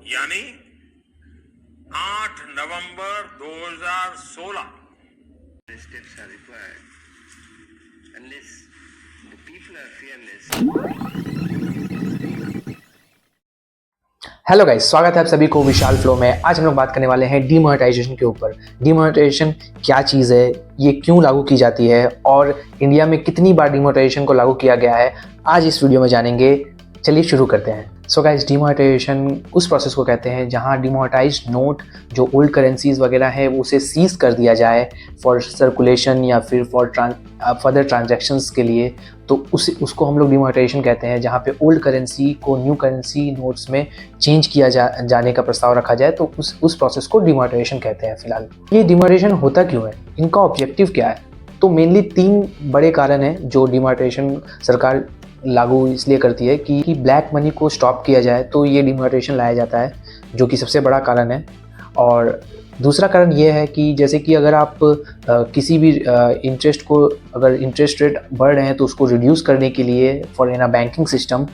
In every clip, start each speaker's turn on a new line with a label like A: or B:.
A: यानी 8 नवंबर 2016।
B: Steps are required unless the people are fearless.
C: Hello guys, स्वागत है आप सभी को विशाल फ्लो में। आज हम लोग बात करने वाले हैं डीमोनेटाइजेशन के ऊपर। डीमोनेटाइजेशन क्या चीज़ है, ये क्यों लागू की जाती है और इंडिया में कितनी बार डीमोनेटाइजेशन को लागू किया गया है, आज इस वीडियो में जानेंगे। चलिए शुरू करते हैं। सो गाइस, डीमोनेटाइजेशन उस प्रोसेस को कहते हैं जहां डिमोनेटाइज्ड नोट जो ओल्ड करेंसीज वगैरह है उसे सीज कर दिया जाए फॉर सर्कुलेशन या फिर फॉर फर्दर ट्रांजैक्शंस के लिए। तो उसको हम लोग डीमोनेटाइजेशन कहते हैं, जहाँ पे ओल्ड करेंसी को न्यू करेंसी नोट्स में चेंज किया जाने का प्रस्ताव रखा जाए, तो उस प्रोसेस को डीमोनेटाइजेशन कहते हैं। फिलहाल ये डीमोनेटाइजेशन होता क्यों है, इनका ऑब्जेक्टिव क्या है? तो मेनली 3 बड़े कारण हैं जो डीमोनेटाइजेशन सरकार लागू इसलिए करती है कि ब्लैक मनी को स्टॉप किया जाए, तो ये डीमोनेटाइजेशन लाया जाता है, जो कि सबसे बड़ा कारण है। और दूसरा कारण ये है कि जैसे कि अगर आप किसी भी इंटरेस्ट को, अगर इंटरेस्ट रेट बढ़ रहे हैं तो उसको रिड्यूस करने के लिए for in a banking system,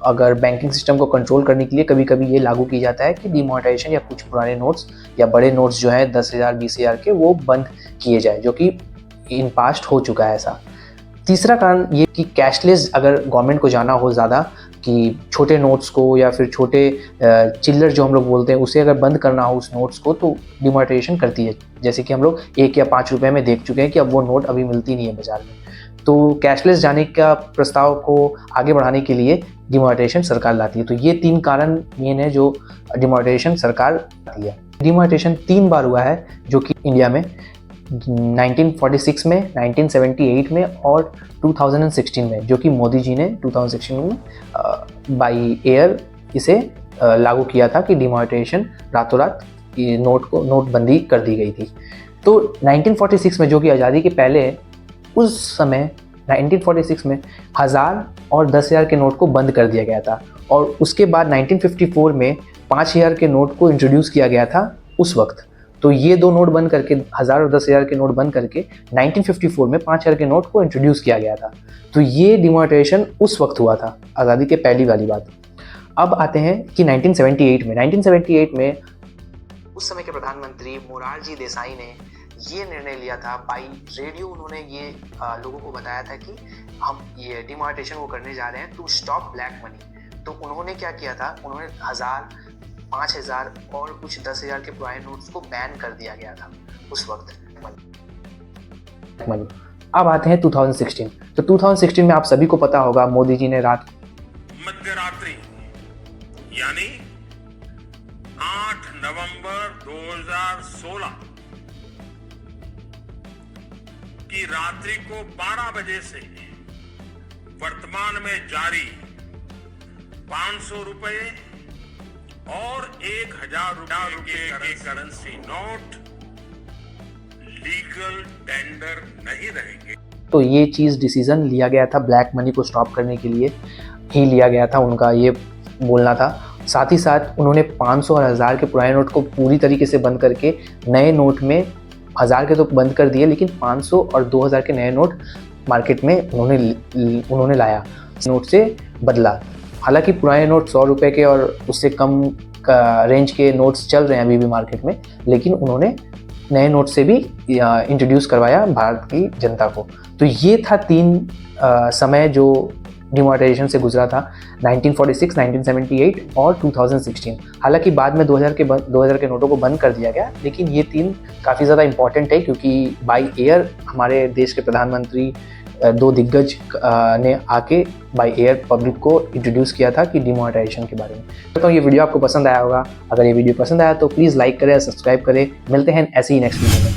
C: अगर बैंकिंग सिस्टम को कंट्रोल करने के लिए कभी कभी ये लागू की जाता है कि डीमोनेटाइजेशन या कुछ पुराने नोट्स या बड़े नोट्स जो है 10,000 20,000 के, वो बंद किए जाए, जो कि इन पास्ट हो चुका है ऐसा। तीसरा कारण ये कि कैशलेस अगर गवर्नमेंट को जाना हो ज़्यादा, कि छोटे नोट्स को या फिर छोटे चिल्लर जो हम लोग बोलते हैं उसे अगर बंद करना हो उस नोट्स को, तो डीमोनेटाइजेशन करती है। जैसे कि हम लोग 1 या 5 रुपए में देख चुके हैं कि अब वो नोट अभी मिलती नहीं है बाजार में। तो कैशलेस जाने का प्रस्ताव को आगे बढ़ाने के लिए डीमोनेटाइजेशन सरकार लाती है। तो ये 3 कारण मेन है जो डीमोनेटाइजेशन सरकार लाती है। डीमोनेटाइजेशन 3 बार हुआ है जो कि इंडिया में 1946 में, 1978 में और 2016 में, जो कि मोदी जी ने 2016 में बाई एयर इसे लागू किया था कि डिमोनेटाइजेशन रातों रात नोटबंदी कर दी गई थी। तो 1946 में, जो कि आज़ादी के पहले है, उस समय 1946 में 1000 और 10,000 के नोट को बंद कर दिया गया था। और उसके बाद 1954 में 5,000 के नोट को इंट्रोड्यूस किया गया था उस वक्त। तो ये 2 नोट बंद करके, 1000 और 10,000 के नोट बंद करके 1954 में 5,000 के नोट को इंट्रोड्यूस किया गया था। तो ये डिमोनेटाइजेशन उस वक्त हुआ था, आज़ादी के पहली वाली बात। अब आते हैं कि 1978 में उस समय के प्रधानमंत्री मोरारजी देसाई ने ये निर्णय लिया था, बाई रेडियो उन्होंने ये लोगों को बताया था कि हम ये डिमोनेटाइजेशन वो करने जा रहे हैं टू स्टॉप ब्लैक मनी। तो उन्होंने क्या किया था, उन्होंने 1000, 5,000 और कुछ 10,000 के पुराने नोट्स को बैन कर दिया गया था उस वक्त। अब आते हैं 2016। तो 2016 में आप सभी को पता होगा, मोदी जी ने
A: मध्य रात्रि यानी 8 नवंबर 2016 की रात्रि को 12 बजे से वर्तमान में जारी 500 रुपए और 1,000 रुपए के करेंसी नोट लीगल टेंडर नहीं रहेंगे।
C: तो ये चीज़ डिसीजन लिया गया था, ब्लैक मनी को स्टॉप करने के लिए ही लिया गया था, उनका ये बोलना था। साथ ही साथ उन्होंने 500 और 1000 के पुराने नोट को पूरी तरीके से बंद करके नए नोट में 1000 के तो बंद कर दिए, लेकिन 500 और 2000 के नए नोट मार्केट में उन्होंने लाया, नोट से बदला। हालांकि पुराने नोट 100 रुपये के और उससे कम का रेंज के नोट्स चल रहे हैं अभी भी मार्केट में, लेकिन उन्होंने नए नोट से भी इंट्रोड्यूस करवाया भारत की जनता को। तो ये था 3 समय जो डिमोनेटाइजेशन से गुजरा था, 1946, 1978 और 2016। हालांकि बाद में 2000 के नोटों को बंद कर दिया गया, लेकिन ये 3 काफ़ी ज़्यादा इंपॉर्टेंट है क्योंकि बाई एयर हमारे देश के प्रधानमंत्री 2 दिग्गज ने आके बाई एयर पब्लिक को इंट्रोड्यूस किया था कि डिमोनेटाइजेशन के बारे में। तो ये वीडियो आपको पसंद आया होगा। अगर ये वीडियो पसंद आया तो प्लीज़ लाइक करें, सब्सक्राइब करें। मिलते हैं ऐसे ही नेक्स्ट वीडियो में।